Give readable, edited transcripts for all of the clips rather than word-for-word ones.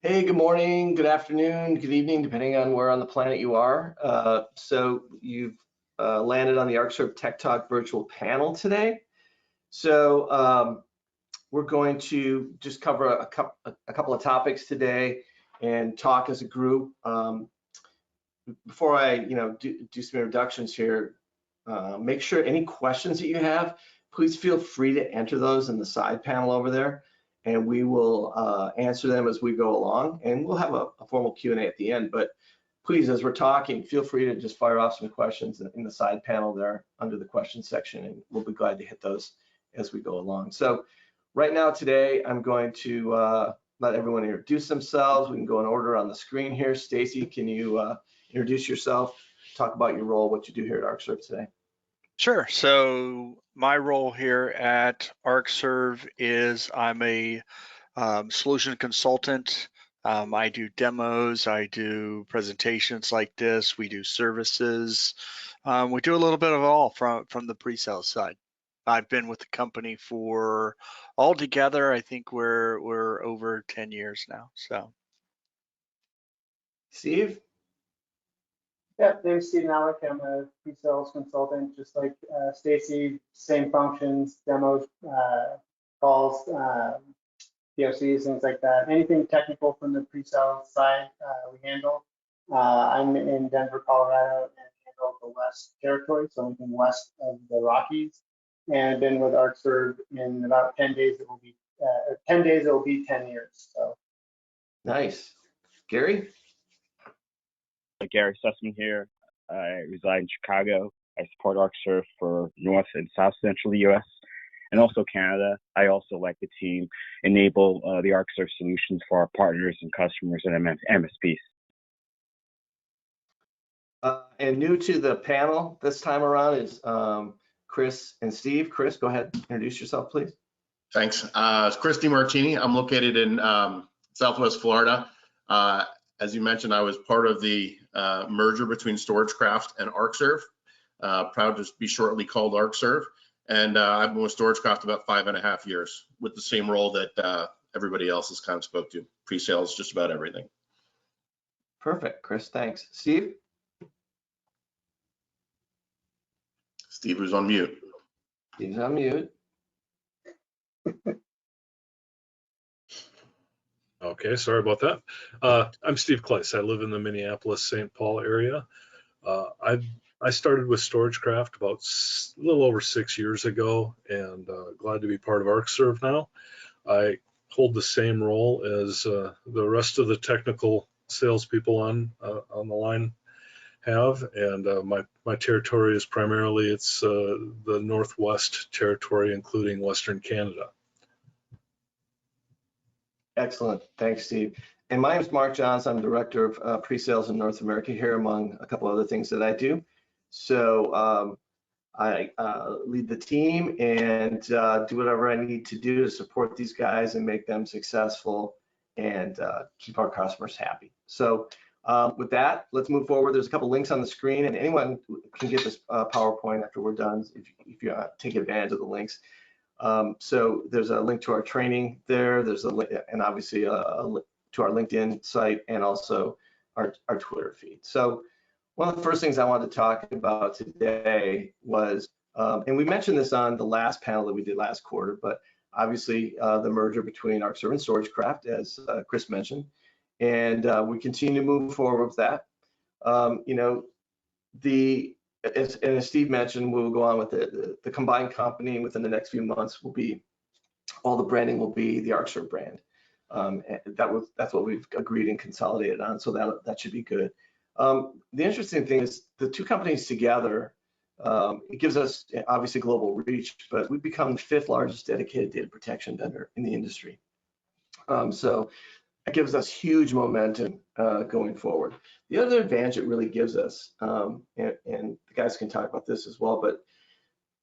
Hey, good morning, good afternoon, good evening, depending on where on the planet you are. So you've landed on the Arcserve Tech Talk virtual panel today. So we're going to just cover a couple of topics today and talk as a group. Before I do some introductions here, make sure any questions that you have, please feel free to enter those in the side panel over there, and we will answer them as we go along, and we'll have a formal Q&A at the end. But please, as we're talking, feel free to just fire off some questions in the side panel there under the questions section, and we'll be glad to hit those as we go along. So right now today, I'm going to let everyone introduce themselves. We can go in order on the screen here. Stacy, can you introduce yourself, talk about your role, what you do here at Arcserve today? Sure. So my role here at Arcserve is I'm a solution consultant. I do demos, I do presentations like this, we do services. We do a little bit of all from the pre-sales side. I've been with the company for altogether, I think we're over 10 years now. So, Steve? Yeah, name's Steve Malik. I'm a pre-sales consultant, just like Stacy. Same functions, demos, calls, POCs, things like that. Anything technical from the pre-sales side, we handle. I'm in Denver, Colorado, and handle the West territory, so anything west of the Rockies. And I've been with Arcserve in about 10 days. It will be 10 days. It will be 10 years. So Nice. Gary? Gary Sussman here. I reside in Chicago. I support Arcserve for North and South Central US and also Canada. I also, like the team, enable the Arcserve solutions for our partners and customers and MSPs. And new to the panel this time around is Chris and Steve. Chris, go ahead, introduce yourself, please. Thanks. It's Chris DiMartini. I'm located in Southwest Florida. As you mentioned, I was part of the merger between StorageCraft and Arcserve. Proud to be shortly called Arcserve. And I've been with StorageCraft about 5.5 years with the same role that everybody else has kind of spoke to, pre-sales, just about everything. Perfect, Chris, thanks. Steve? Steve was on mute. Steve's on mute. Okay, sorry about that. I'm Steve Kleiss. I live in the Minneapolis-St. Paul area. I started with StorageCraft about a little over 6 years ago, and glad to be part of Arcserve now. I hold the same role as the rest of the technical salespeople on the line have, and my territory is primarily the Northwest territory, including Western Canada. Excellent, thanks, Steve. And my name is Mark Johns. I'm Director of Pre-Sales in North America here, among a couple other things that I do. So I lead the team and do whatever I need to do to support these guys and make them successful and keep our customers happy. So with that, let's move forward. There's a couple links on the screen, and anyone can get this PowerPoint after we're done if you take advantage of the links. So there's a link to our training there. There's a link, and obviously a link to our LinkedIn site and also our Twitter feed. So one of the first things I wanted to talk about today was, and we mentioned this on the last panel that we did last quarter, but obviously the merger between Arcserve and StorageCraft, as Chris mentioned, and we continue to move forward with that. As Steve mentioned, we'll go on with the combined company within the next few months. All the branding will be the Arcserve brand. And that's what we've agreed and consolidated on, so that should be good. The interesting thing is the two companies together, it gives us obviously global reach, but we've become the 5th largest dedicated data protection vendor in the industry. So it gives us huge momentum going forward. The other advantage it really gives us, and the guys can talk about this as well, but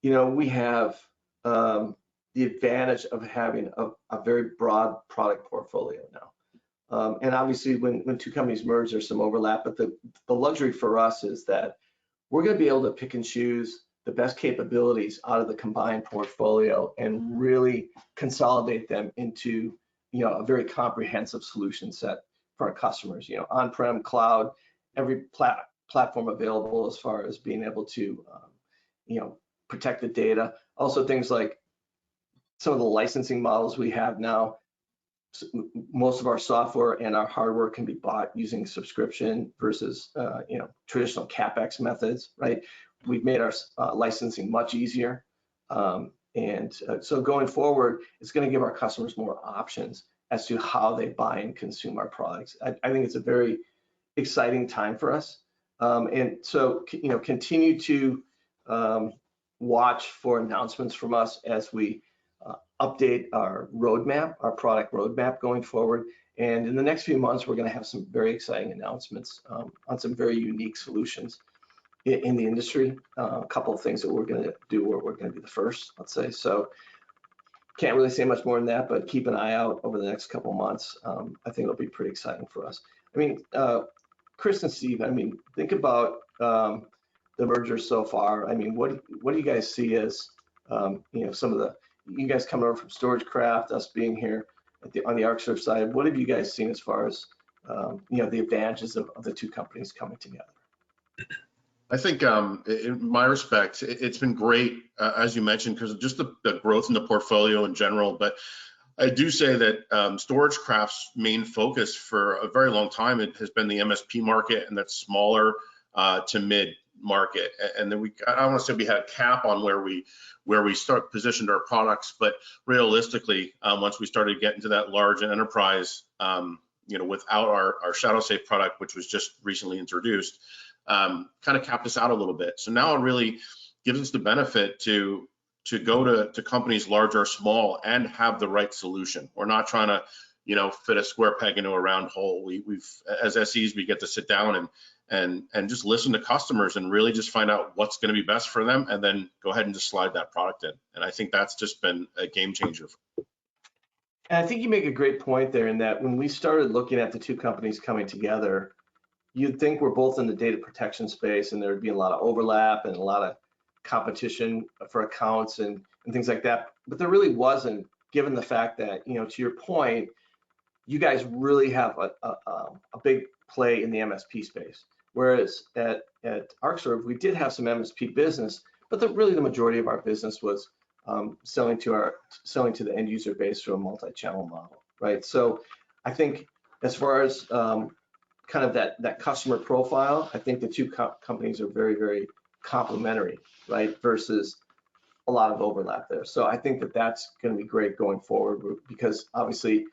we have the advantage of having a very broad product portfolio now. And obviously when two companies merge, there's some overlap, but the luxury for us is that we're going to be able to pick and choose the best capabilities out of the combined portfolio and really consolidate them into a very comprehensive solution set for our customers, on-prem, cloud, every platform available as far as being able to, protect the data. Also things like some of the licensing models we have now. Most of our software and our hardware can be bought using subscription versus, traditional CapEx methods, right? We've made our licensing much easier. So going forward, it's going to give our customers more options as to how they buy and consume our products. I think it's a very exciting time for us. And so, continue to watch for announcements from us as we update our roadmap, our product roadmap going forward. And in the next few months, we're going to have some very exciting announcements on some very unique solutions in the industry. A couple of things that we're going to do where we're going to be the first, let's say. So can't really say much more than that, but keep an eye out over the next couple of months. I think it'll be pretty exciting for us. I mean, Chris and Steve, I mean, think about the merger so far. I mean, what do you guys see as, some of the, you guys coming over from StorageCraft, us being here on the Arcserve side, what have you guys seen as far as, the advantages of the two companies coming together? I think in my respect, it's been great, as you mentioned, because of just the growth in the portfolio in general. But I do say that StorageCraft's main focus for a very long time has been the MSP market and that smaller to mid market. And then I don't want to say we had a cap on where we positioned our products, but realistically, once we started getting to that large enterprise, without our ShadowSafe product, which was just recently introduced, kind of capped us out a little bit. So now it really gives us the benefit to go to companies large or small and have the right solution. We're not trying to, fit a square peg into a round hole. We've as SEs, we get to sit down and just listen to customers and really just find out what's going to be best for them, and then go ahead and just slide that product in. And I think that's just been a game changer. And I think you make a great point there in that when we started looking at the two companies coming together, you'd think we're both in the data protection space and there'd be a lot of overlap and a lot of competition for accounts and things like that. But there really wasn't, given the fact that, to your point, you guys really have a big play in the MSP space. Whereas at Arcserve, we did have some MSP business, but really the majority of our business was selling to the end user base through a multi-channel model, right? So I think as far as kind of that customer profile, I think the two companies are very, very complementary, right? Versus a lot of overlap there. So I think that's going to be great going forward, because obviously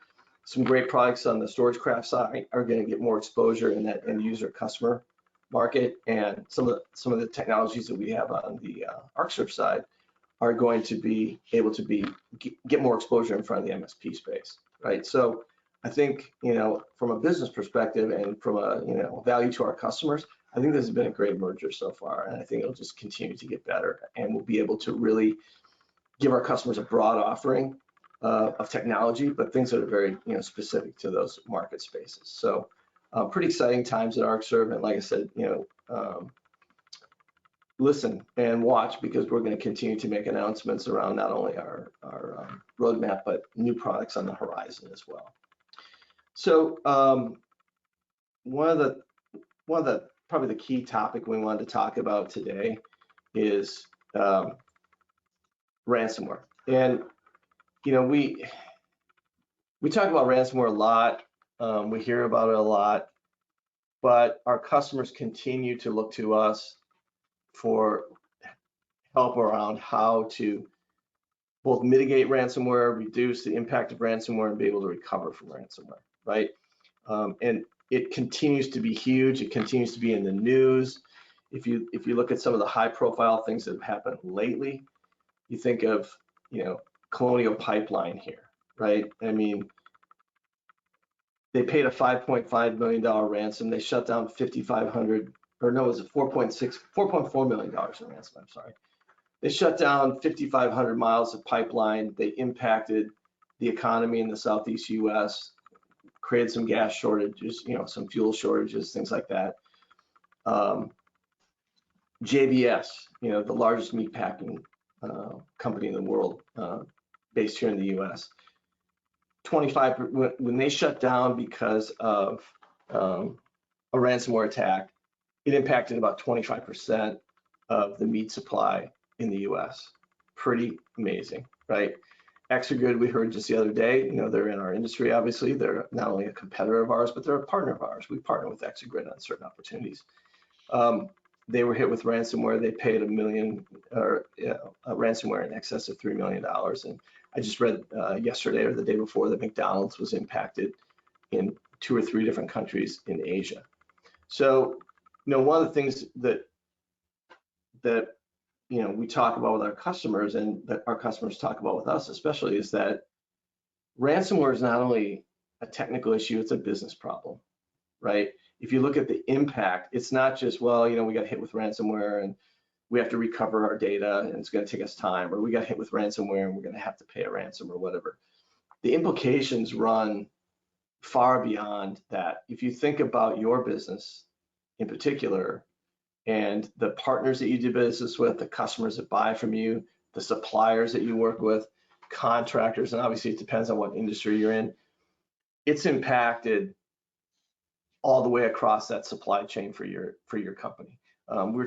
some great products on the StorageCraft side are going to get more exposure in that end user customer market, and some of the technologies that we have on the Arcserve side are going to be able to get more exposure in front of the MSP space, right? So I think, from a business perspective and from a, value to our customers, I think this has been a great merger so far, and I think it'll just continue to get better, and we'll be able to really give our customers a broad offering of technology, but things that are very, specific to those market spaces. So pretty exciting times at Arcserve, and like I said, listen and watch, because we're going to continue to make announcements around not only our roadmap, but new products on the horizon as well. So one of the probably the key topic we wanted to talk about today is ransomware. And we talk about ransomware a lot. We hear about it a lot, but our customers continue to look to us for help around how to both mitigate ransomware, reduce the impact of ransomware, and be able to recover from ransomware, right? And it continues to be huge. It continues to be in the news. If you look at some of the high-profile things that have happened lately, you think of, Colonial Pipeline here, right? I mean, they paid a $5.5 million ransom. They shut down 5,500, or no, it was $4.4 million in ransom, I'm sorry. They shut down 5,500 miles of pipeline. They impacted the economy in the Southeast US, created some gas shortages, some fuel shortages, things like that. JBS, the largest meatpacking company in the world, based here in the US. When they shut down because of a ransomware attack, it impacted about 25% of the meat supply in the US. Pretty amazing, right? Exagrid, we heard just the other day, they're in our industry, obviously. They're not only a competitor of ours, but they're a partner of ours. We partner with Exagrid on certain opportunities. They were hit with ransomware. They paid a ransomware in excess of $3 million. And I just read yesterday or the day before that McDonald's was impacted in 2 or 3 different countries in Asia. So, one of the things that we talk about with our customers, and that our customers talk about with us especially, is that ransomware is not only a technical issue, it's a business problem, right? If you look at the impact, it's not just, well, we got hit with ransomware and we have to recover our data and it's going to take us time, or we got hit with ransomware and we're going to have to pay a ransom or whatever. The implications run far beyond that. If you think about your business in particular, and the partners that you do business with, the customers that buy from you, the suppliers that you work with, contractors, and obviously it depends on what industry you're in, it's impacted all the way across that supply chain for your company. We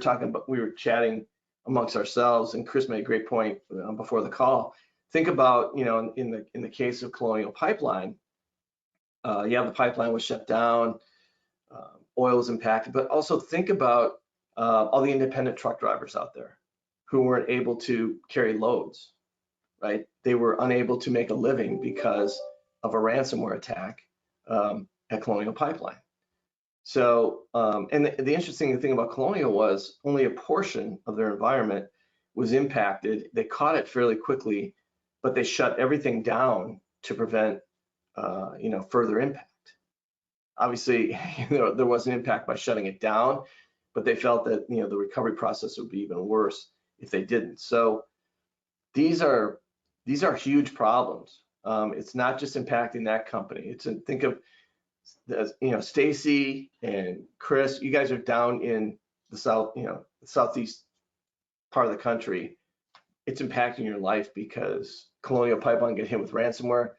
were chatting amongst ourselves, and Chris made a great point before the call. Think about, in the case of Colonial Pipeline, the pipeline was shut down, oil was impacted, but also think about all the independent truck drivers out there who weren't able to carry loads, right? They were unable to make a living because of a ransomware attack at Colonial Pipeline. So, and the interesting thing about Colonial was only a portion of their environment was impacted. They caught it fairly quickly, but they shut everything down to prevent, further impact. Obviously, there was an impact by shutting it down, but they felt that, the recovery process would be even worse if they didn't. So these are huge problems. It's not just impacting that company. Think of, Stacy and Chris, you guys are down in the south, the southeast part of the country. It's impacting your life because Colonial Pipeline get hit with ransomware.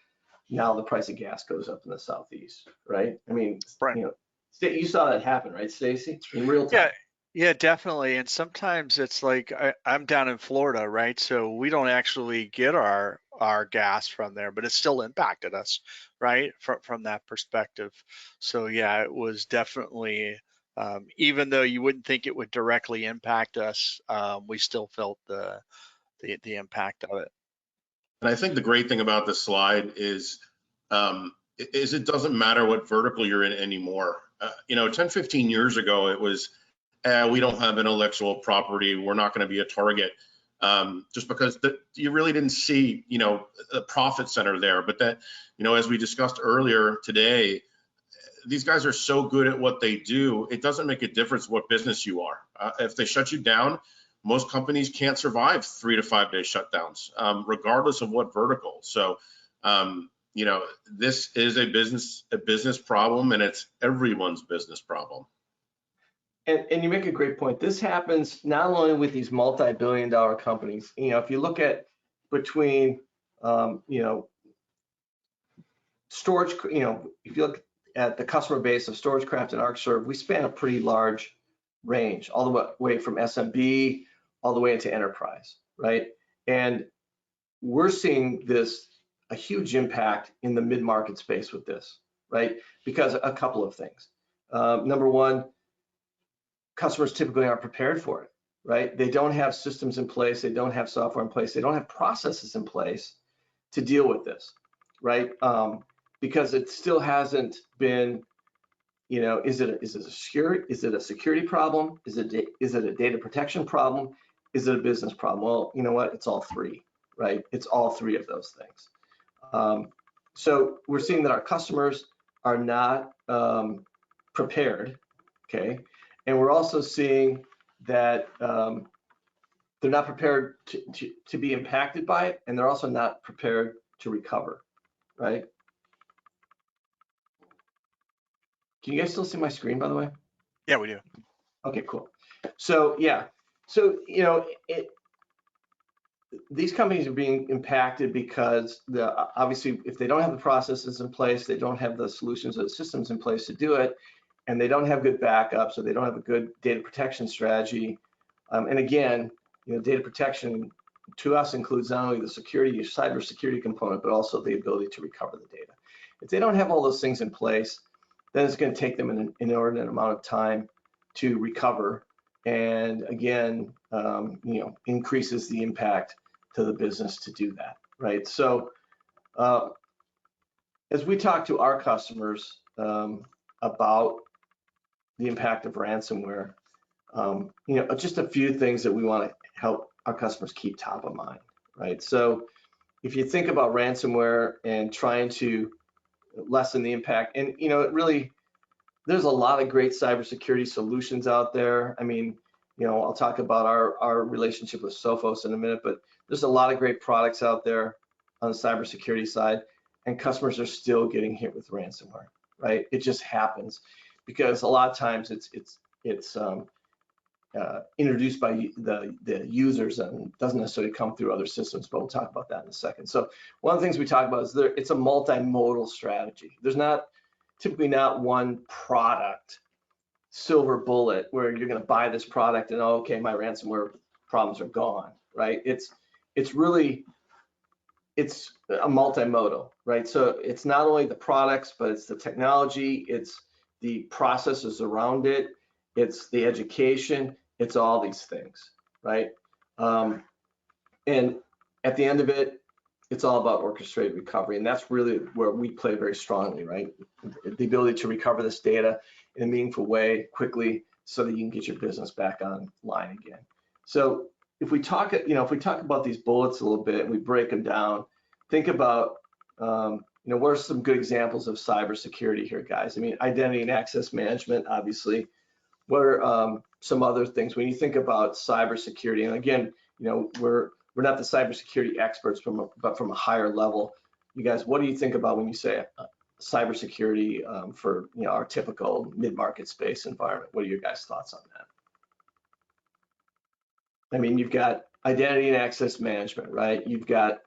Now the price of gas goes up in the southeast, right? I mean, Right. You saw that happen, right, Stacy? In real time. Yeah, definitely. And sometimes it's like I'm down in Florida, right? So we don't actually get our gas from there, but it still impacted us, right? From that perspective. So yeah, it was definitely, even though you wouldn't think it would directly impact us, we still felt the impact of it. And I think the great thing about this slide is it doesn't matter what vertical you're in anymore. 10, 15 years ago, it was, we don't have intellectual property, we're not going to be a target, just because you really didn't see, a profit center there. But that, as we discussed earlier today, these guys are so good at what they do, it doesn't make a difference what business you are. If they shut you down, most companies can't survive 3 to 5 day shutdowns, regardless of what vertical. So, this is a business problem, and it's everyone's business problem. And you make a great point. This happens not only with these multi-billion-dollar companies. If you look at between, storage, if you look at the customer base of StorageCraft and Arcserve, we span a pretty large range, all the way from SMB all the way into enterprise, right? And we're seeing a huge impact in the mid-market space with this, right? Because a couple of things. Number one, customers typically aren't prepared for it, right? They don't have systems in place, they don't have software in place, they don't have processes in place to deal with this, right? Because it still hasn't been, is it a security problem? Is it a data protection problem? Is it a business problem? Well, you know what? It's all three, right? It's all three of those things. So we're seeing that our customers are not prepared, okay? And we're also seeing that they're not prepared to be impacted by it, and they're also not prepared to recover, right? Can you guys still see my screen, by the way? Yeah, we do. Okay, cool. So yeah, so these companies are being impacted because obviously if they don't have the processes in place, they don't have the solutions or the systems in place to do it, and they don't have good backups, or they don't have a good data protection strategy. And again, data protection to us includes not only the security, cybersecurity component, but also the ability to recover the data. If they don't have all those things in place, then it's going to take them an inordinate amount of time to recover, and again, increases the impact to the business to do that, right? So as we talk to our customers about the impact of ransomware, just a few things that we want to help our customers keep top of mind, right? So if you think about ransomware and trying to lessen the impact, and it really, there's a lot of great cybersecurity solutions out there. I mean, I'll talk about our relationship with Sophos in a minute, but there's a lot of great products out there on the cybersecurity side, and customers are still getting hit with ransomware, right? It just happens because a lot of times it's introduced by the users and doesn't necessarily come through other systems, but we'll talk about that in a second. So one of the things we talk about is it's a multimodal strategy. There's typically not one product silver bullet where you're going to buy this product and, oh, okay, my ransomware problems are gone, right? It's a multimodal, right? So it's not only the products, but it's the technology, it's the processes around it, it's the education, it's all these things, right? And at the end of it, it's all about orchestrated recovery, and that's really where we play very strongly, right? The ability to recover this data in a meaningful way, quickly, so that you can get your business back online again. So if we talk about these bullets a little bit and we break them down, think about, what are some good examples of cybersecurity here, guys? I mean, identity and access management, obviously. What are some other things when you think about cybersecurity? And again, we're not the cybersecurity experts, but from a higher level, you guys, what do you think about when you say cybersecurity for our typical mid-market space environment? What are your guys' thoughts on that? I mean, you've got identity and access management, right? You've got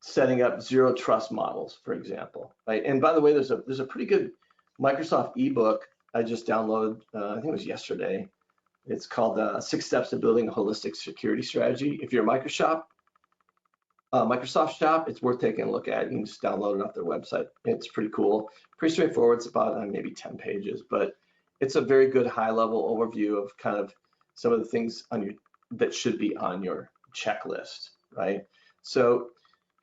setting up zero trust models, for example, right? And by the way, there's a pretty good Microsoft ebook I just downloaded, I think it was yesterday. It's called 6 Steps to Building a Holistic Security Strategy. If you're a Microsoft shop, it's worth taking a look at. You can just download it off their website. It's pretty cool, pretty straightforward. It's about maybe 10 pages, but it's a very good high-level overview of kind of some of the things that should be on your checklist, right? So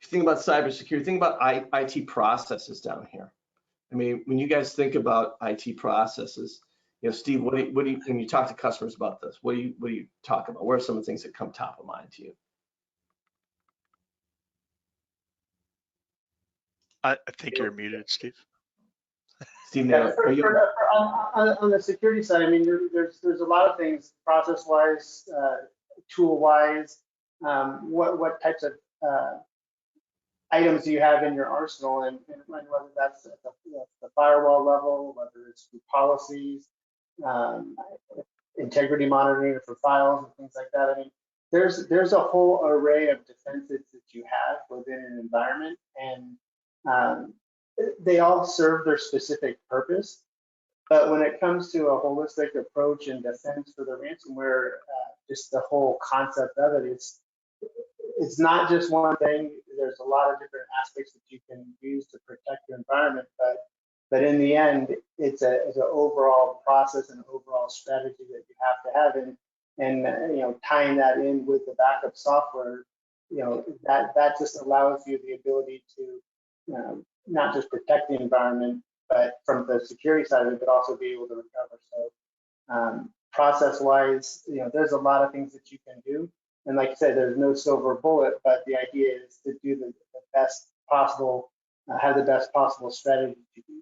if you think about cybersecurity, think about IT processes down here. I mean, when you guys think about IT processes, Steve, what do you when you talk to customers about this? What do you talk about? What are some of the things that come top of mind to you? I think you're muted, Steve. Steve, Yeah, are you? on the security side, I mean, there's a lot of things, process-wise, tool-wise. What types of items do you have in your arsenal, and whether that's at the firewall level, whether it's through policies, integrity monitoring for files and things like that. I mean, there's a whole array of defenses that you have within an environment, and they all serve their specific purpose. But when it comes to a holistic approach and defense for the ransomware, just the whole concept of it, it's not just one thing. There's a lot of different aspects that you can use to protect your environment, but in the end, it's an overall process and overall strategy that you have to have, and tying that in with the backup software, that just allows you the ability to not just protect the environment, but from the security side of it, but also be able to recover. So process-wise, there's a lot of things that you can do. And like I said, there's no silver bullet, but the idea is to do the best possible, have the best possible strategy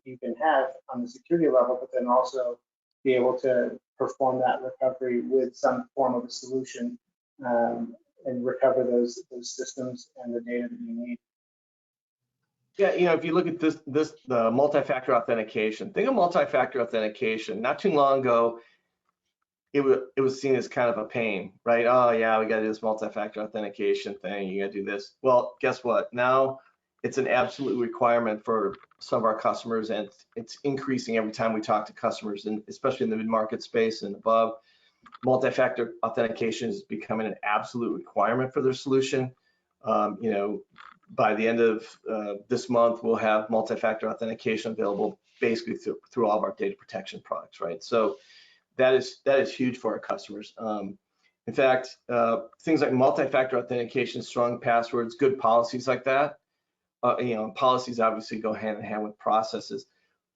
you can have on the security level, but then also be able to perform that recovery with some form of a solution and recover those systems and the data that you need. Yeah, if you look at the multi-factor authentication, think of multi-factor authentication. Not too long ago, it was seen as kind of a pain, right? Oh yeah, we got to do this multi-factor authentication thing. You got to do this. Well, guess what? Now it's an absolute requirement for some of our customers, and it's increasing every time we talk to customers, and especially in the mid-market space and above. Multi-factor authentication is becoming an absolute requirement for their solution. You know, by the end of this month, we'll have multi-factor authentication available basically through all of our data protection products, right? So that is huge for our customers. In fact, things like multi-factor authentication, strong passwords, good policies like that, you know, policies obviously go hand in hand with processes.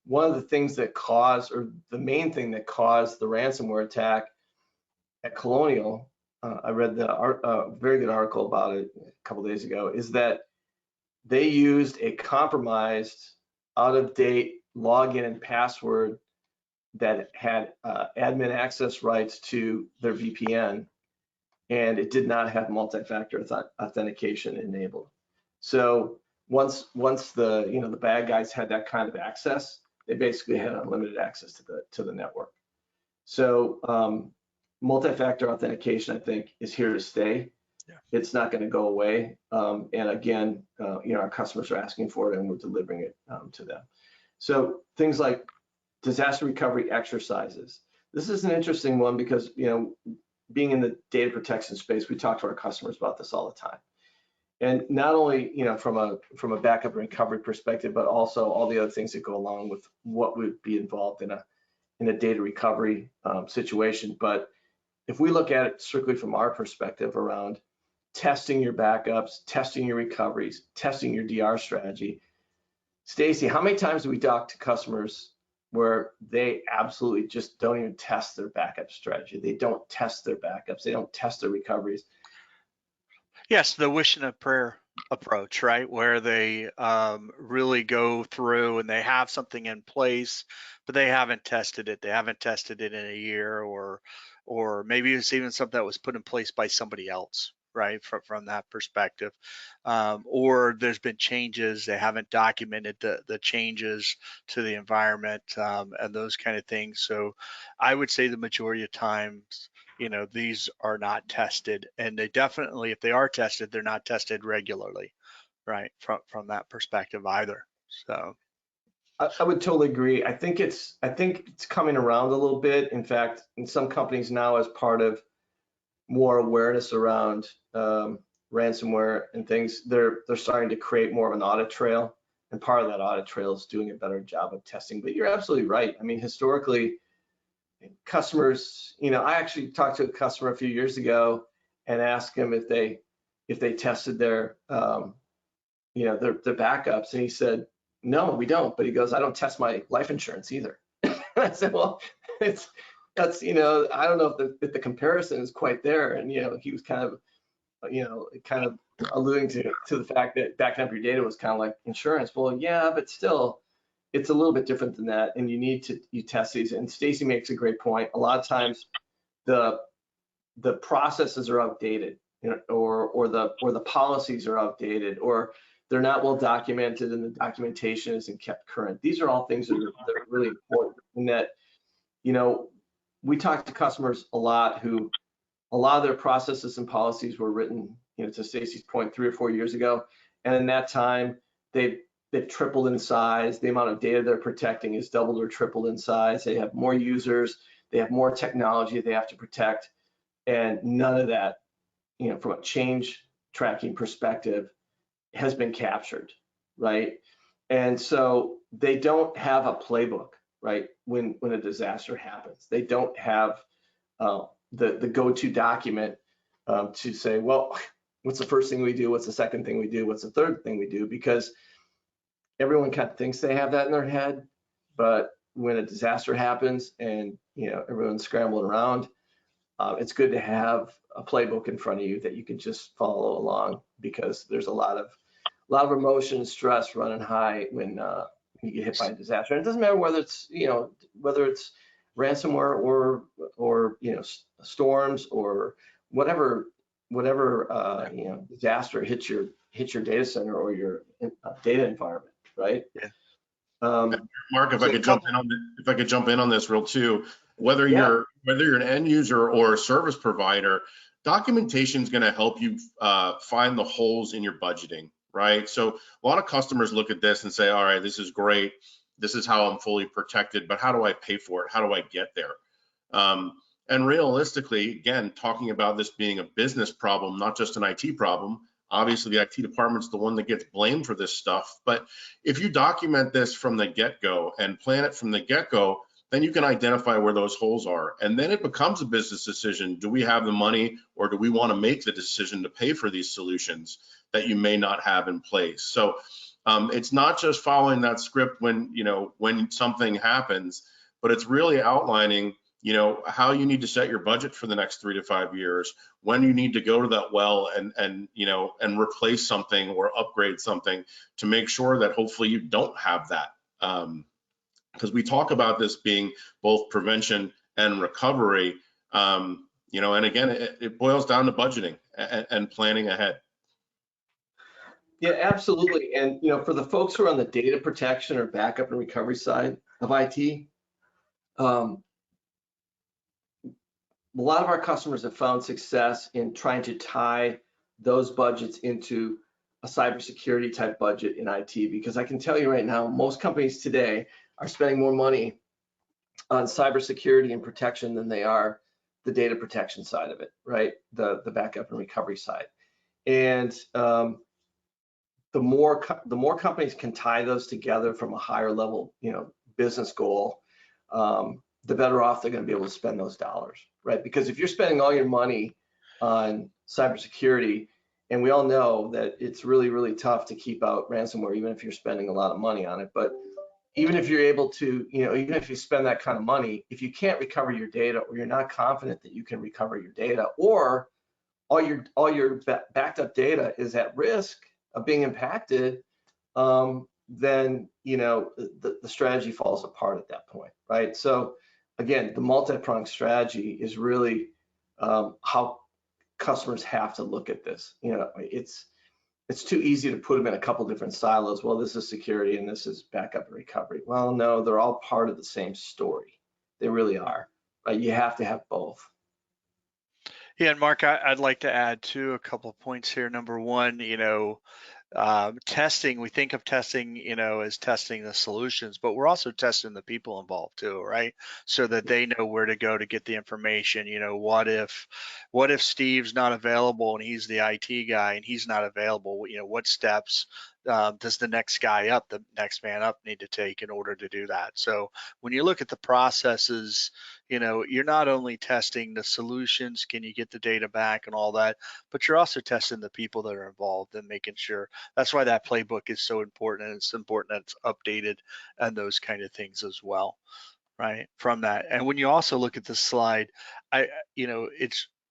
One of the things that caused, or the main thing that caused the ransomware attack at Colonial, I read a very good article about it a couple days ago, is that they used a compromised, out-of-date login and password that had admin access rights to their VPN, and it did not have multi-factor authentication enabled. So once the, you know, the bad guys had that kind of access, they basically had unlimited access to the network. So multi-factor authentication, I think, is here to stay. Yeah. It's not going to go away. And again, you know, our customers are asking for it, and we're delivering it to them. So things like disaster recovery exercises. This is an interesting one because, you know, being in the data protection space, we talk to our customers about this all the time. And not only, you know, from a backup and recovery perspective, but also all the other things that go along with what would be involved in a data recovery situation. But if we look at it strictly from our perspective around testing your backups, testing your recoveries, testing your DR strategy, Stacy, how many times do we talk to customers where they absolutely just don't even test their backup strategy? They don't test their backups. They don't test their recoveries. Yes, the wish and a prayer approach, right? Where they really go through and they have something in place, but they haven't tested it. They haven't tested it in a year, or maybe it's even something that was put in place by somebody else, right? From that perspective, or there's been changes. They haven't documented the changes to the environment and those kind of things. So I would say the majority of times, you know, these are not tested, and they definitely, if they are tested, they're not tested regularly, right? From that perspective either. So I would totally agree. I think it's coming around a little bit. In fact, in some companies now, as part of more awareness around ransomware and things, they're starting to create more of an audit trail, and part of that audit trail is doing a better job of testing. But you're absolutely right. I mean, historically, customers, you know, I actually talked to a customer a few years ago and asked him if they tested their you know, their backups, and he said, no, we don't. But he goes, I don't test my life insurance either. I said, well, that's, you know, I don't know if the comparison is quite there. And, you know, he was kind of, you know, alluding to the fact that backing up your data was kind of like insurance. Well, yeah, but still, it's a little bit different than that. And you test these. And Stacy makes a great point. A lot of times the processes are outdated, you know, or the policies are outdated, or they're not well documented and the documentation isn't kept current. These are all things that are really important, in that, you know, we talk to customers a lot who, a lot of their processes and policies were written, you know, to Stacy's point, 3 or 4 years ago. And in that time, they've tripled in size. The amount of data they're protecting is doubled or tripled in size. They have more users. They have more technology they have to protect. And none of that, you know, from a change tracking perspective, has been captured, right? And so they don't have a playbook, right? When a disaster happens, they don't have the go-to document to say, well, what's the first thing we do? What's the second thing we do? What's the third thing we do? Because everyone kind of thinks they have that in their head, but when a disaster happens and, you know, everyone's scrambling around, it's good to have a playbook in front of you that you can just follow along, because there's a lot of emotion, stress running high when you get hit by a disaster. And it doesn't matter whether it's, you know, whether it's ransomware or you know, storms or whatever you know, disaster hits your data center or your data environment, right? Yeah. Mark, if I could jump in on this real too, whether you're an end user or a service provider, documentation is going to help you find the holes in your budgeting, right? So a lot of customers look at this and say, all right, this is great. This is how I'm fully protected, but how do I pay for it? How do I get there? And realistically, again, talking about this being a business problem, not just an IT problem, obviously the IT department's the one that gets blamed for this stuff. But if you document this from the get-go and plan it from the get-go, then you can identify where those holes are. And then it becomes a business decision. Do we have the money, or do we want to make the decision to pay for these solutions that you may not have in place? So it's not just following that script when something happens, but it's really outlining how you need to set your budget for the next 3 to 5 years, when you need to go to that well and replace something or upgrade something to make sure that hopefully you don't have that. Because we talk about this being both prevention and recovery, and again, it boils down to budgeting and planning ahead. Yeah, absolutely. And for the folks who are on the data protection or backup and recovery side of IT, a lot of our customers have found success in trying to tie those budgets into a cybersecurity type budget in IT, because I can tell you right now, most companies today are spending more money on cybersecurity and protection than they are the data protection side of it, right? The backup and recovery side. And the more companies can tie those together from a higher level, business goal, the better off they're going to be able to spend those dollars, right? Because if you're spending all your money on cybersecurity, and we all know that it's really, really tough to keep out ransomware, even if you're spending a lot of money on it. But even if you're able to, even if you spend that kind of money, if you can't recover your data, or you're not confident that you can recover your data, or all your backed up data is at risk of being impacted, then the strategy falls apart at that point, right? So again, the multi-pronged strategy is really how customers have to look at this. It's too easy to put them in a couple different silos. Well, this is security and this is backup and recovery. Well, no, they're all part of the same story. They really are, right? You have to have both. Yeah, and Mark, I'd like to add too a couple of points here. Number one, testing, we think of testing, as testing the solutions, but we're also testing the people involved too, right? So that they know where to go to get the information. What if Steve's not available and he's the IT guy and he's not available? What steps does the next man up need to take in order to do that? So when you look at the processes, you're not only testing the solutions, can you get the data back and all that, but you're also testing the people that are involved and making sure. That's why that playbook is so important, and it's important that it's updated and those kind of things as well, right? From that. And when you also look at the slide,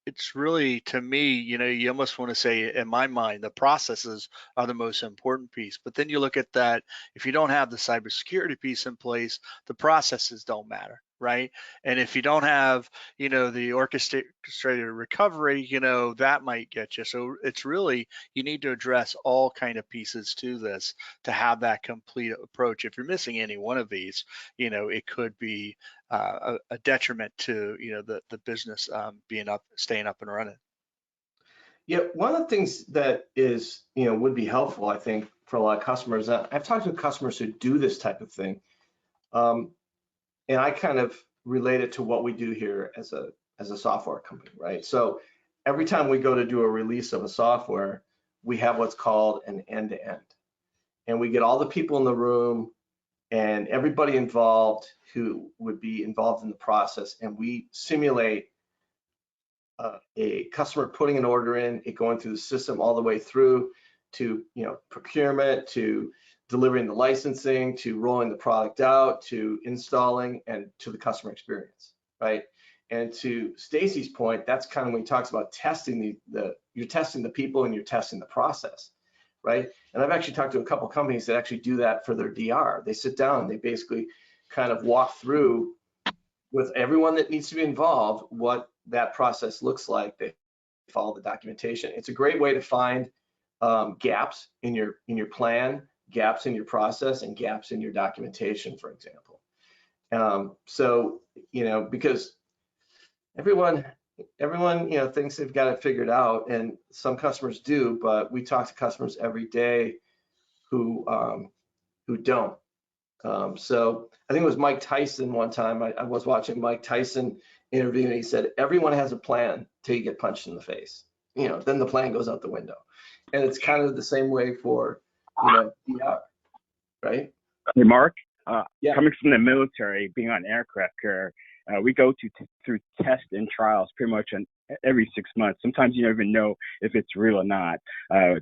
it's really, to me, you almost want to say, in my mind, the processes are the most important piece. But then you look at that, if you don't have the cybersecurity piece in place, the processes don't matter, right? And if you don't have, the orchestrated recovery, that might get you. So it's really, you need to address all kind of pieces to this to have that complete approach. If you're missing any one of these, it could be a detriment to the business staying up and running. Yeah, one of the things that is would be helpful, I think, for a lot of customers. I've talked to customers who do this type of thing, and I kind of relate it to what we do here as a software company, right? So every time we go to do a release of a software, we have what's called an end-to-end, and we get all the people in the room and everybody involved who would be involved in the process, and we simulate a customer putting an order in, it going through the system all the way through to procurement, to delivering the licensing, to rolling the product out, to installing, and to the customer experience, right? And to Stacy's point, that's kind of when he talks about testing you're testing the people and you're testing the process, right? And I've actually talked to a couple of companies that actually do that for their DR. They sit down and they basically kind of walk through with everyone that needs to be involved what that process looks like. They follow the documentation. It's a great way to find gaps in your plan, gaps in your process, and gaps in your documentation, for example. So because everyone everyone, thinks they've got it figured out, and some customers do, but we talk to customers every day who don't. So I think it was Mike Tyson one time. I was watching Mike Tyson interview, and he said, everyone has a plan till you get punched in the face. Then the plan goes out the window. And it's kind of the same way for, DR, right? Hey, Mark, Yeah. coming from the military, being on aircraft carrier, we go through tests and trials pretty much every 6 months. Sometimes you don't even know if it's real or not.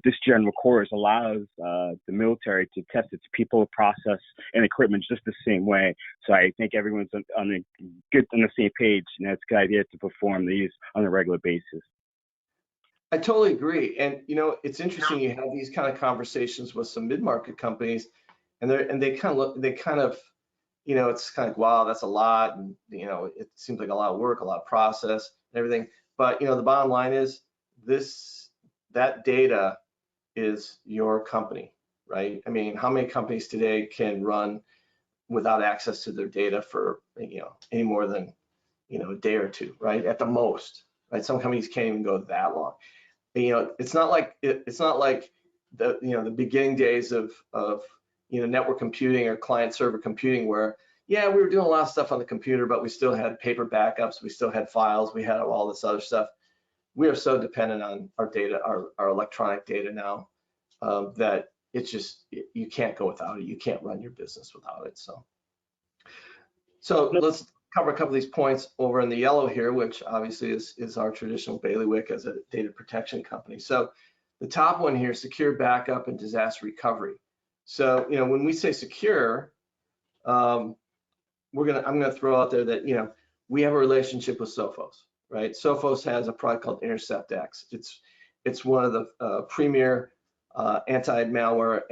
This general course allows the military to test its people, process, and equipment just the same way. So I think everyone's on the same page, and it's a good idea to perform these on a regular basis. I totally agree. And it's interesting, you have these kind of conversations with some mid-market companies, and they kind of it's kind of, wow, that's a lot, and it seems like a lot of work, a lot of process and everything. But the bottom line is that data is your company, right? I mean, how many companies today can run without access to their data for any more than a day or two, right? At the most, right? Some companies can't even go that long. It's not like the beginning days of network computing or client server computing, where we were doing a lot of stuff on the computer, but we still had paper backups, we still had files, we had all this other stuff. We are so dependent on our data, our electronic data now, that it's just, you can't go without it. You can't run your business without it. So let's cover a couple of these points over in the yellow here, which obviously is our traditional bailiwick as a data protection company. So the top one here, secure backup and disaster recovery. So when we say secure, I'm gonna throw out there that we have a relationship with Sophos, right? Sophos has a product called InterceptX. It's one of the premier anti-malware,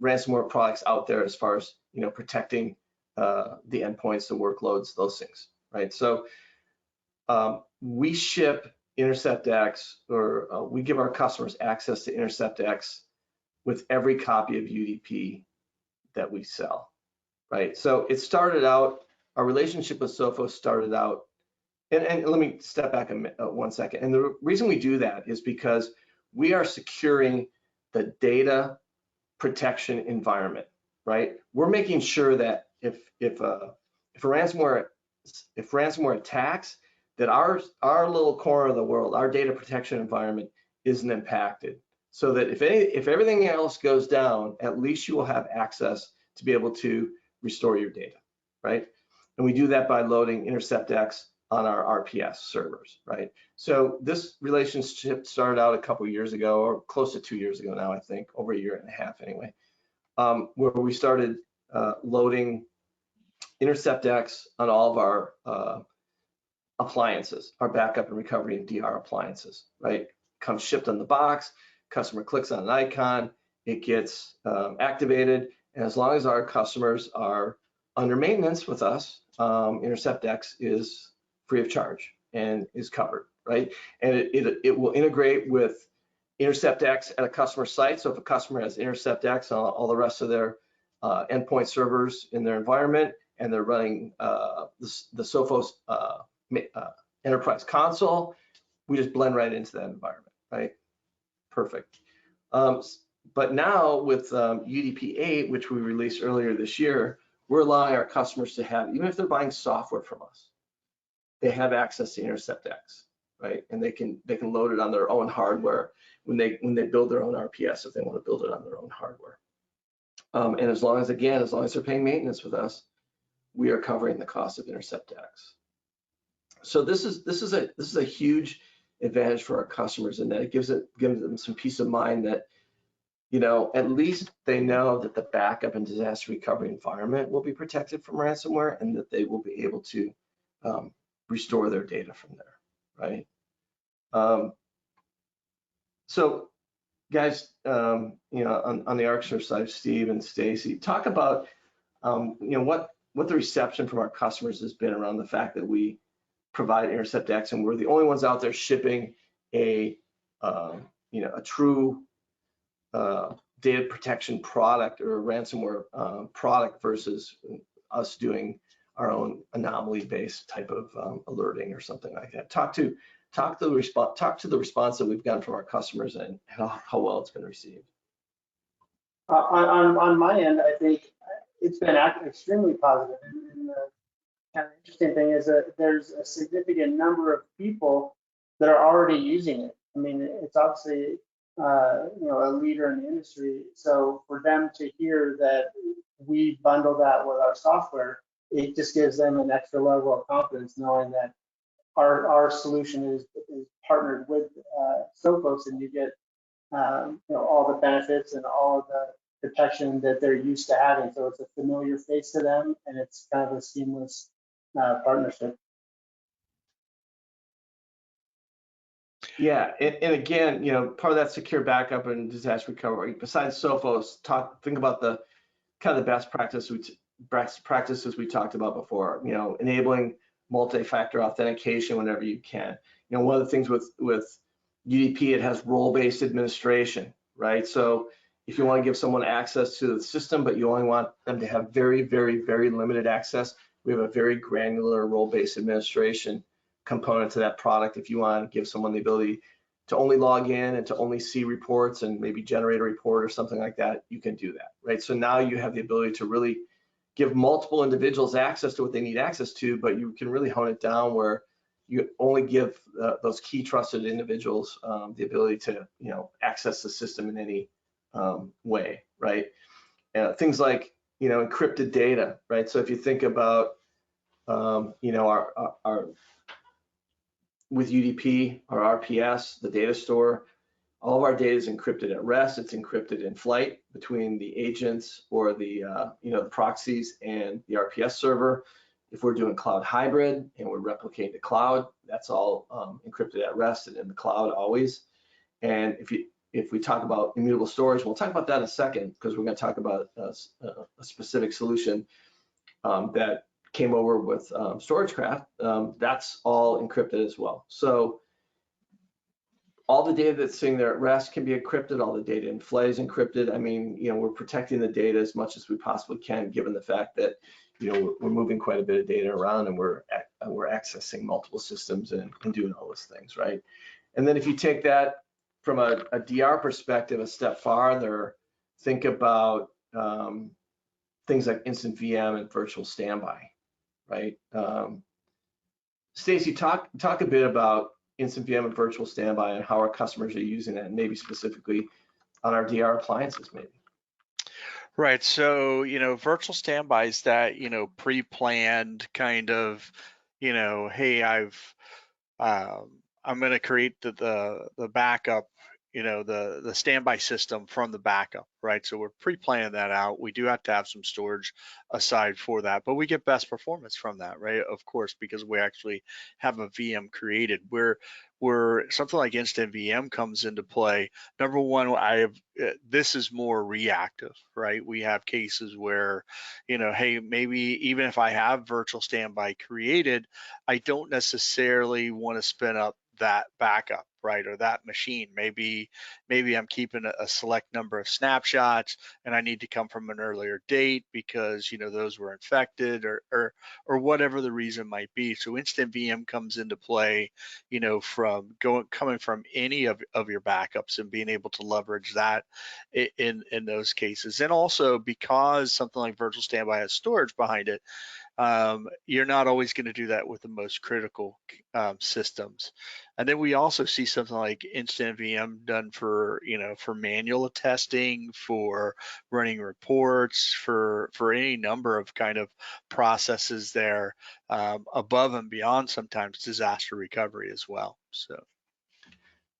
ransomware products out there as far as protecting the endpoints, the workloads, those things, right? So we ship InterceptX, or we give our customers access to InterceptX with every copy of UDP that we sell, right? So it started out, our relationship with Sophos started out, and let me step back 1 second. And the reason we do that is because we are securing the data protection environment, right? We're making sure that if ransomware attacks, that our little corner of the world, our data protection environment isn't impacted. So that if everything else goes down, at least you will have access to be able to restore your data, right? And we do that by loading InterceptX on our RPS servers, right? So this relationship started out a couple of years ago, or close to 2 years ago now, I think, over 1.5 years anyway, where we started loading InterceptX on all of our appliances, our backup and recovery and DR appliances, right? Comes shipped on the box, customer clicks on an icon, it gets activated, and as long as our customers are under maintenance with us, InterceptX is free of charge and is covered, right? And it will integrate with InterceptX at a customer site. So if a customer has InterceptX on all the rest of their endpoint servers in their environment, and they're running the Sophos enterprise console, we just blend right into that environment, right? Perfect. But now with UDP 8, which we released earlier this year, we're allowing our customers to have, even if they're buying software from us, they have access to InterceptX, right? And they can load it on their own hardware when they build their own RPS, if they want to build it on their own hardware. And as long as they're paying maintenance with us, we are covering the cost of InterceptX. So this is a huge advantage for our customers, and that it gives them some peace of mind that at least they know that the backup and disaster recovery environment will be protected from ransomware, and that they will be able to restore their data from there, right? So guys, on the Arcserve side, Steve and Stacy, talk about what the reception from our customers has been around the fact that we provide InterceptX, and we're the only ones out there shipping a true data protection product or a ransomware product versus us doing our own anomaly-based type of alerting or something like that. Talk to the response that we've gotten from our customers and how well it's been received. On my end, I think it's been extremely positive. And the kind of interesting thing is that there's a significant number of people that are already using it. I mean, it's obviously a leader in the industry. So for them to hear that we bundle that with our software, it just gives them an extra level of confidence knowing that our solution is partnered with Sophos, and you get all the benefits and all of the protection that they're used to having. So it's a familiar face to them, and it's kind of a seamless partnership. Yeah, and again, part of that secure backup and disaster recovery, besides Sophos, think about the kind of the best practices we talked about before. Enabling multi-factor authentication whenever you can. One of the things with UDP, it has role-based administration, right? So if you want to give someone access to the system, but you only want them to have very, very, very limited access, we have a very granular role-based administration component to that product. If you want to give someone the ability to only log in and to only see reports and maybe generate a report or something like that, you can do that, right? So now you have the ability to really give multiple individuals access to what they need access to, but you can really hone it down where you only give those key trusted individuals the ability to access the system in any way, right? Things like encrypted data, right? So if you think about our with UDP, our RPS, the data store, all of our data is encrypted at rest. It's encrypted in flight between the agents or the the proxies and the RPS server. If we're doing cloud hybrid and we're replicating the cloud, that's all encrypted at rest and in the cloud always. And if we talk about immutable storage, we'll talk about that in a second because we're going to talk about a specific solution that came over with StorageCraft. That's all encrypted as well. So all the data that's sitting there at rest can be encrypted. All the data in flight is encrypted. I mean, we're protecting the data as much as we possibly can, given the fact that we're moving quite a bit of data around and we're accessing multiple systems and doing all those things, right? And then if you take that from a DR perspective a step farther, think about things like instant VM and virtual standby, right? Stacy, talk a bit about instant VM and virtual standby and how our customers are using it, and maybe specifically on our DR appliances, maybe. Right. So, virtual standby is that, pre-planned kind of, hey, I'm going to create the backup, the standby system from the backup, right? So we're pre-planning that out. We do have to have some storage aside for that, but we get best performance from that, right? Of course, because we actually have a VM created. Where something like instant VM comes into play. Number one, this is more reactive, right? We have cases where, hey, maybe even if I have virtual standby created, I don't necessarily want to spin up that backup, right, or that machine. Maybe I'm keeping a select number of snapshots and I need to come from an earlier date because those were infected or whatever the reason might be. So instant VM comes into play, coming from any of your backups and being able to leverage that in those cases. And also because something like virtual standby has storage behind it, you're not always going to do that with the most critical systems. And then we also see something like instant VM done for manual testing, for running reports, for any number of kind of processes there, above and beyond sometimes disaster recovery as well. So.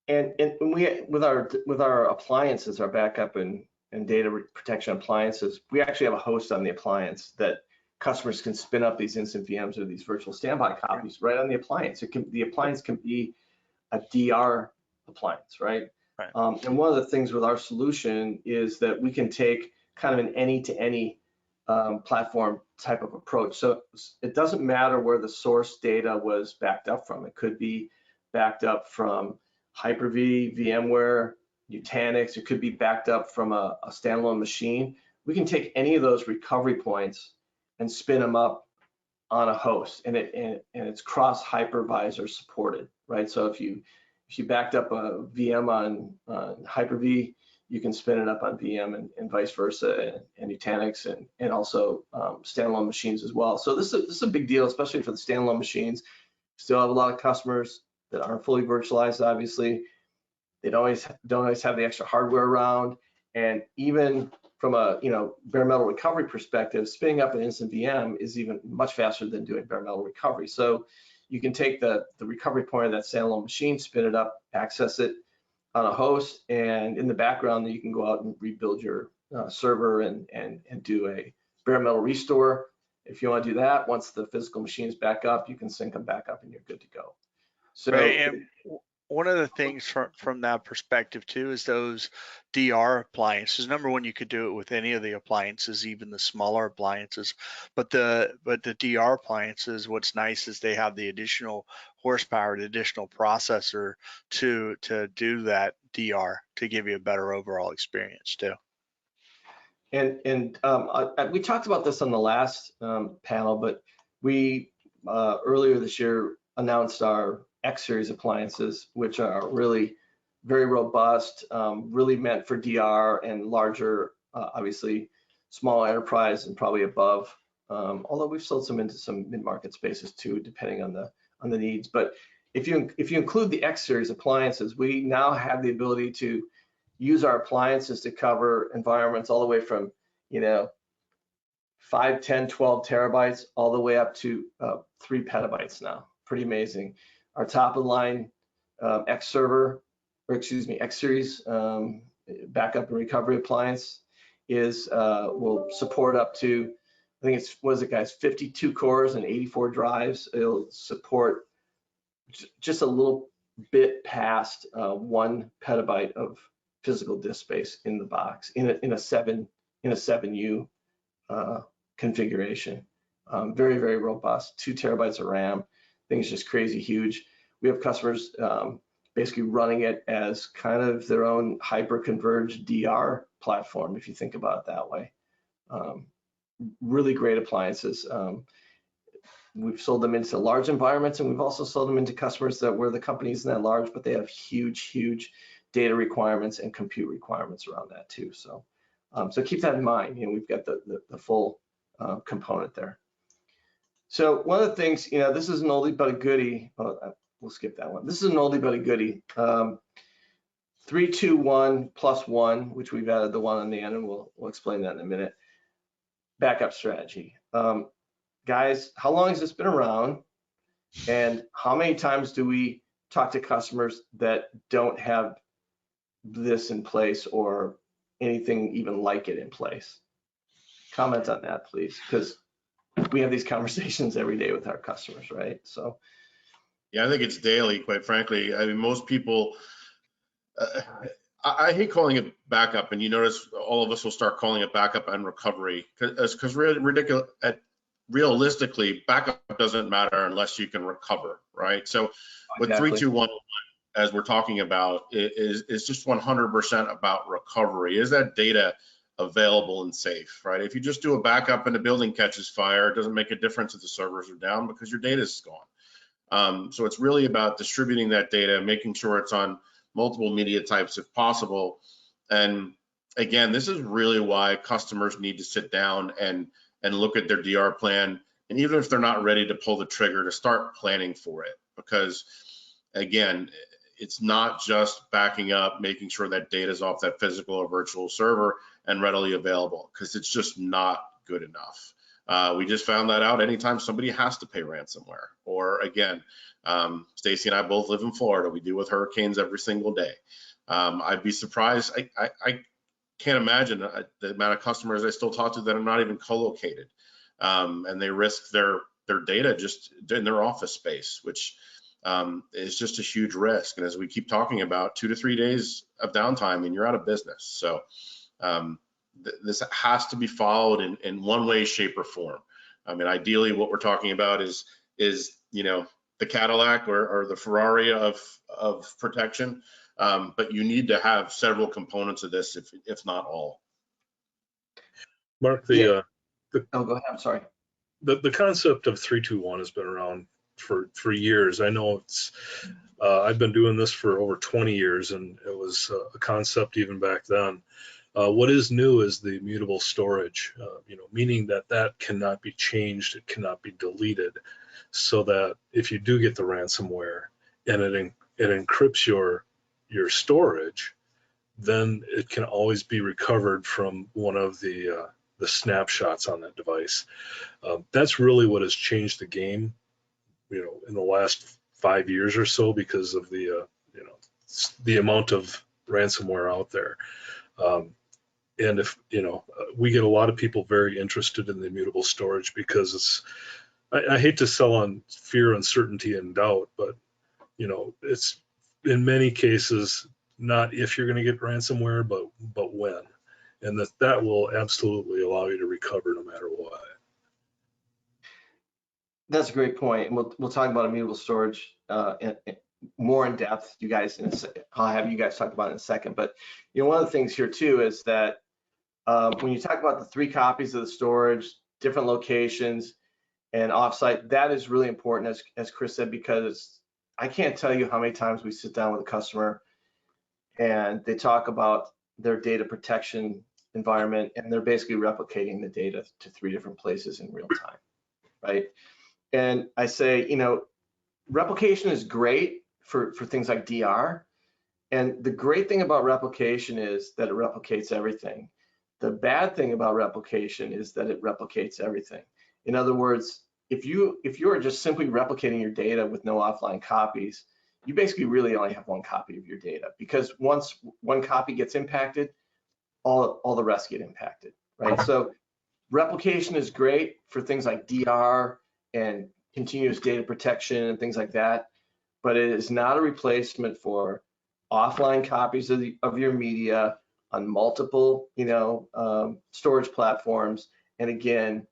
And we with our appliances, our backup and data protection appliances, we actually have a host on the appliance that customers can spin up these instant VMs or these virtual standby copies right on the appliance. The appliance can be a DR appliance, right? Right. And one of the things with our solution is that we can take kind of an any-to-any platform type of approach. So it doesn't matter where the source data was backed up from. It could be backed up from Hyper-V, VMware, Nutanix. It could be backed up from a standalone machine. We can take any of those recovery points and spin them up on a host, and it's cross hypervisor supported, right? So if you backed up a VM on Hyper-V, you can spin it up on VM and vice versa, and Nutanix and also standalone machines as well. So this is a big deal, especially for the standalone machines. Still have a lot of customers that aren't fully virtualized, obviously. They don't always have the extra hardware around, and even from a bare metal recovery perspective, spinning up an instant VM is even much faster than doing bare metal recovery. So you can take the recovery point of that standalone machine, spin it up, access it on a host, and in the background, you can go out and rebuild your server and do a bare metal restore. If you want to do that, once the physical machine is back up, you can sync them back up and you're good to go. So right, and one of the things from that perspective too is those DR appliances. Number one, you could do it with any of the appliances, even the smaller appliances. But the DR appliances, what's nice is they have the additional horsepower, the additional processor to do that DR to give you a better overall experience too. And we talked about this on the last panel, but we earlier this year announced our X series appliances, which are really very robust, really meant for DR and larger, obviously small enterprise and probably above. Although we've sold some into some mid-market spaces too, depending on the needs. But if you include the X series appliances, we now have the ability to use our appliances to cover environments all the way from 5, 10, 12 terabytes all the way up to 3 petabytes now. Pretty amazing. Our top of the line X series backup and recovery appliance will support up to, I think it's, what is it guys, 52 cores and 84 drives. It'll support just a little bit past 1 petabyte of physical disk space in the box in a 7U configuration. Very, very robust. 2 terabytes of RAM. Thing's just crazy huge. We have customers basically running it as kind of their own hyper-converged DR platform, if you think about it that way. Really great appliances. We've sold them into large environments, and we've also sold them into customers where the company isn't that large, but they have huge data requirements and compute requirements around that too. So keep that in mind. We've got the full component there. So one of the things, this is an oldie but a goodie. We'll skip that one. This is an oldie but a goodie. 3, 2, 1 plus 1, which we've added the 1 on the end, and we'll explain that in a minute. Backup strategy. Guys, how long has this been around? And how many times do we talk to customers that don't have this in place or anything even like it in place? Comment on that, please, because we have these conversations every day with our customers, right? So yeah, I think it's daily, quite frankly. I mean, most people, I hate calling it backup, and you notice all of us will start calling it backup and recovery because realistically, backup doesn't matter unless you can recover, right? So with exactly. 3, 2, 1, as we're talking about, is just 100% about recovery. Is that data available and safe, right? If you just do a backup and the building catches fire, it doesn't make a difference if the servers are down because your data is gone. So it's really about distributing that data, making sure it's on multiple media types if possible. And again, this is really why customers need to sit down and look at their DR plan. And even if they're not ready to pull the trigger, to start planning for it. Because again, it's not just backing up, making sure that data is off that physical or virtual server and readily available, because it's just not good enough. We just found that out anytime somebody has to pay ransomware. Or again, Stacy and I both live in Florida. We deal with hurricanes every single day. I'd be surprised. I can't imagine the amount of customers I still talk to that are not even co-located, and they risk their data just in their office space, which is just a huge risk. And as we keep talking about, 2 to 3 days of downtime and you're out of business. So this has to be followed in one way, shape, or form. I mean, ideally, what we're talking about is the Cadillac or the Ferrari of protection. But you need to have several components of this, if not all. Mark, oh, go ahead. I'm sorry. the concept of 3-2-1 has been around for years. I know it's I've been doing this for over 20 years, and it was a concept even back then. What is new is the immutable storage, meaning that cannot be changed, it cannot be deleted, so that if you do get the ransomware and it encrypts your storage, then it can always be recovered from one of the snapshots on that device. That's really what has changed the game, in the last 5 years or so, because of the amount of ransomware out there. And if, we get a lot of people very interested in the immutable storage because I hate to sell on fear, uncertainty, and doubt, but, it's in many cases, not if you're going to get ransomware, but when. And that will absolutely allow you to recover no matter what. That's a great point, and we'll talk about immutable storage more in depth. I'll have you guys talk about it in a second. But one of the things here too is that when you talk about the 3 copies of the storage, different locations, and offsite, that is really important, as Chris said, because I can't tell you how many times we sit down with a customer and they talk about their data protection environment, and they're basically replicating the data to 3 different places in real time, right? And I say, replication is great for things like DR. And the great thing about replication is that it replicates everything. The bad thing about replication is that it replicates everything. In other words, if you are just simply replicating your data with no offline copies, you basically really only have 1 copy of your data, because once 1 copy gets impacted, all the rest get impacted, right? So replication is great for things like DR and continuous data protection and things like that, but it is not a replacement for offline copies of your media on multiple, storage platforms, and again,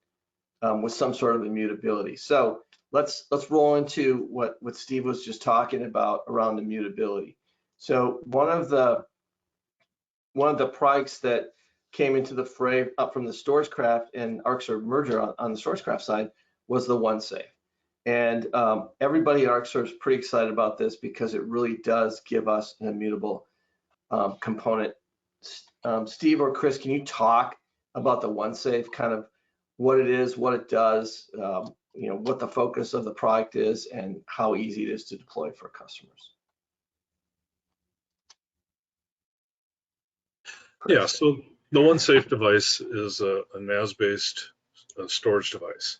with some sort of immutability. So let's roll into what Steve was just talking about around immutability. So one of the products that came into the fray up from the StorageCraft and Arcserve merger on the StorageCraft side was the OneSafe. And everybody at Arcserve is pretty excited about this because it really does give us an immutable component. Steve or Chris, can you talk about the OneSafe, kind of what it is, what it does, what the focus of the product is, and how easy it is to deploy for customers? Chris. Yeah, so the OneSafe device is a NAS-based storage device.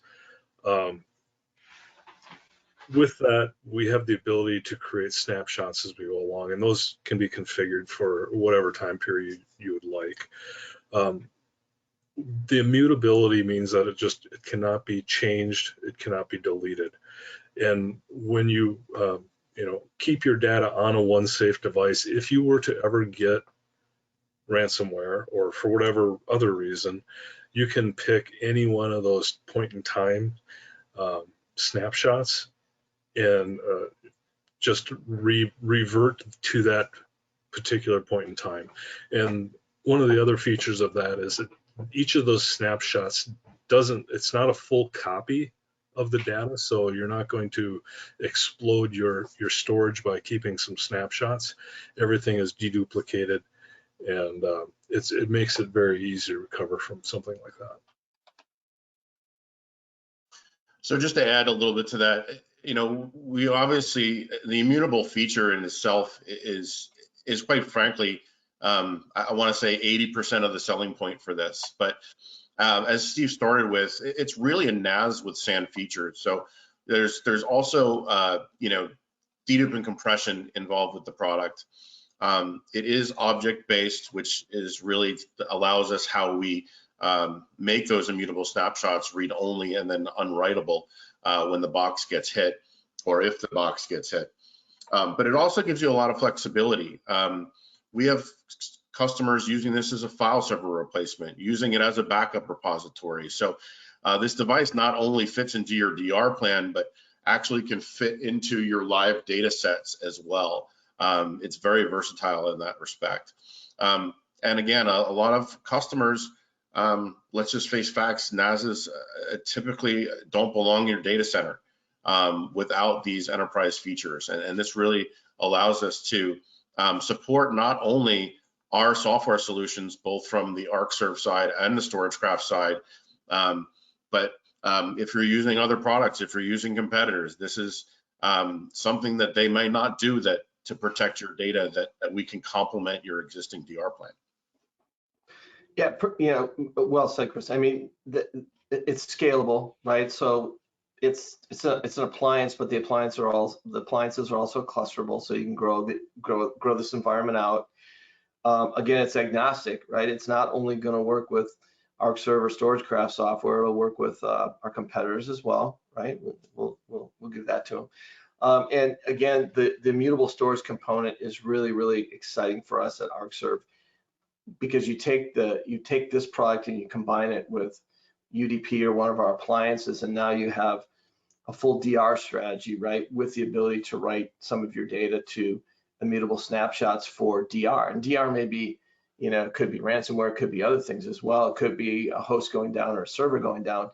With that, we have the ability to create snapshots as we go along, and those can be configured for whatever time period you would like. The immutability means that it cannot be changed, it cannot be deleted. And when you keep your data on a OneSafe device, if you were to ever get ransomware or for whatever other reason, you can pick any one of those point in time snapshots and just revert to that particular point in time. And one of the other features of that is that each of those snapshots it's not a full copy of the data, so you're not going to explode your storage by keeping some snapshots. Everything is deduplicated, and it makes it very easy to recover from something like that. So just to add a little bit to that, we obviously, the immutable feature in itself is quite frankly, I want to say 80% of the selling point for this. But as Steve started with, it's really a NAS with SAN feature. So there's also dedupe and compression involved with the product. It is object-based, which is really allows us how we make those immutable snapshots read-only and then unwritable when the box gets hit, or if the box gets hit. But it also gives you a lot of flexibility. We have customers using this as a file server replacement, using it as a backup repository. So this device not only fits into your DR plan, but actually can fit into your live data sets as well. It's very versatile in that respect. And again, a lot of customers let's just face facts. NASs typically don't belong in your data center without these enterprise features. And this really allows us to support not only our software solutions, both from the Arcserve side and the StorageCraft side, but if you're using other products, if you're using competitors, this is something that they may not do that to protect your data that we can complement your existing DR plan. Yeah, well said, Chris. I mean, it's scalable, right? So it's an appliance, but the appliances are also clusterable, so you can grow this environment out. Again, it's agnostic, right? It's not only going to work with Arcserve or StorageCraft software; it'll work with our competitors as well, right? We'll give that to them. And again, the immutable storage component is really exciting for us at Arcserve, because you take this product and you combine it with UDP or one of our appliances, and now you have a full DR strategy, right? With the ability to write some of your data to immutable snapshots for DR. And DR may be, it could be ransomware, it could be other things as well. It could be a host going down or a server going down.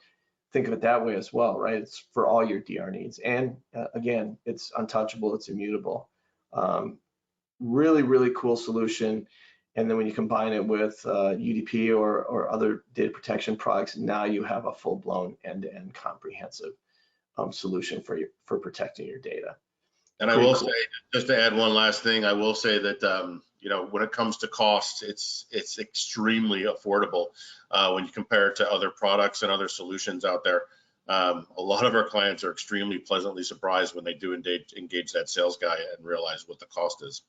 Think of it that way as well, right? It's for all your DR needs. And again, it's untouchable, it's immutable. Really cool solution. And then when you combine it with UDP or other data protection products, now you have a full-blown end-to-end comprehensive solution for protecting your data. And I will say, just to add one last thing, I will say that when it comes to cost, it's extremely affordable when you compare it to other products and other solutions out there. A lot of our clients are extremely pleasantly surprised when they do engage that sales guy and realize what the cost is.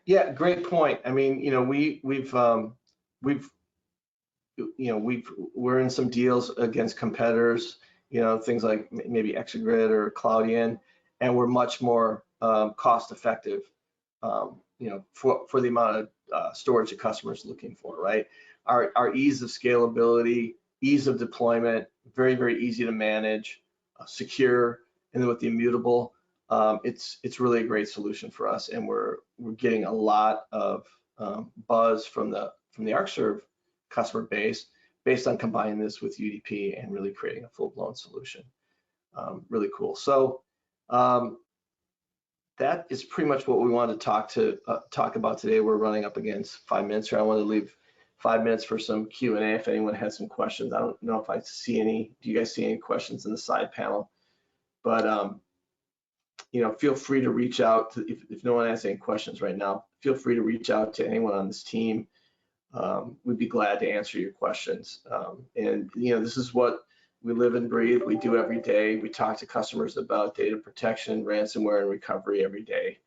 Yeah, great point. I mean, we're in some deals against competitors, things like maybe Exagrid or Cloudian, and we're much more cost effective, for the amount of storage the customer's looking for, right? Our ease of scalability, ease of deployment, very easy to manage, secure, and then with the immutable, it's really a great solution for us, and we're getting a lot of buzz from the Arcserve customer base based on combining this with UDP and really creating a full-blown solution. Really cool. So that is pretty much what we wanted to talk about today. We're running up against 5 minutes here. I want to leave 5 minutes for some Q&A if anyone has some questions. I don't know if I see any. Do you guys see any questions in the side panel? But feel free to reach out to, if no one has any questions right now, feel free to reach out to anyone on this team. We'd be glad to answer your questions. And this is what we live and breathe. We do every day. We talk to customers about data protection, ransomware, and recovery every day.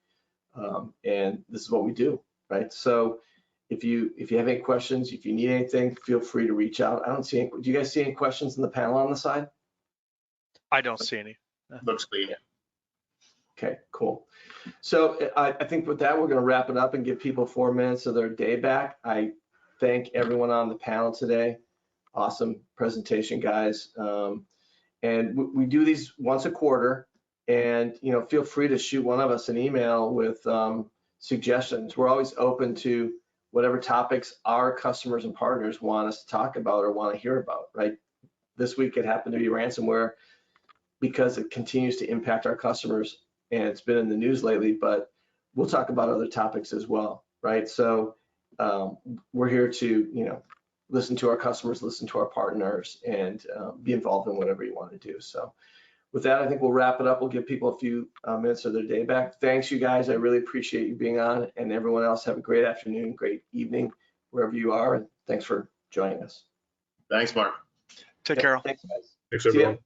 And this is what we do, right? So if you have any questions, if you need anything, feel free to reach out. I don't see any. Do you guys see any questions in the panel on the side? I don't see any. Looks clean. Yeah. Okay, cool. So I think with that, we're going to wrap it up and give people 4 minutes of their day back. I thank everyone on the panel today. Awesome presentation, guys. And we do these once a quarter, and feel free to shoot one of us an email with suggestions. We're always open to whatever topics our customers and partners want us to talk about or want to hear about, right? This week it happened to be ransomware because it continues to impact our customers, and it's been in the news lately, but we'll talk about other topics as well, right? So we're here to, listen to our customers, listen to our partners, and be involved in whatever you want to do. So with that, I think we'll wrap it up. We'll give people a few minutes of their day back. Thanks, you guys. I really appreciate you being on, and everyone else have a great afternoon, great evening, wherever you are, and thanks for joining us. Thanks, Mark. Take care. Thanks, guys. Thanks, everyone.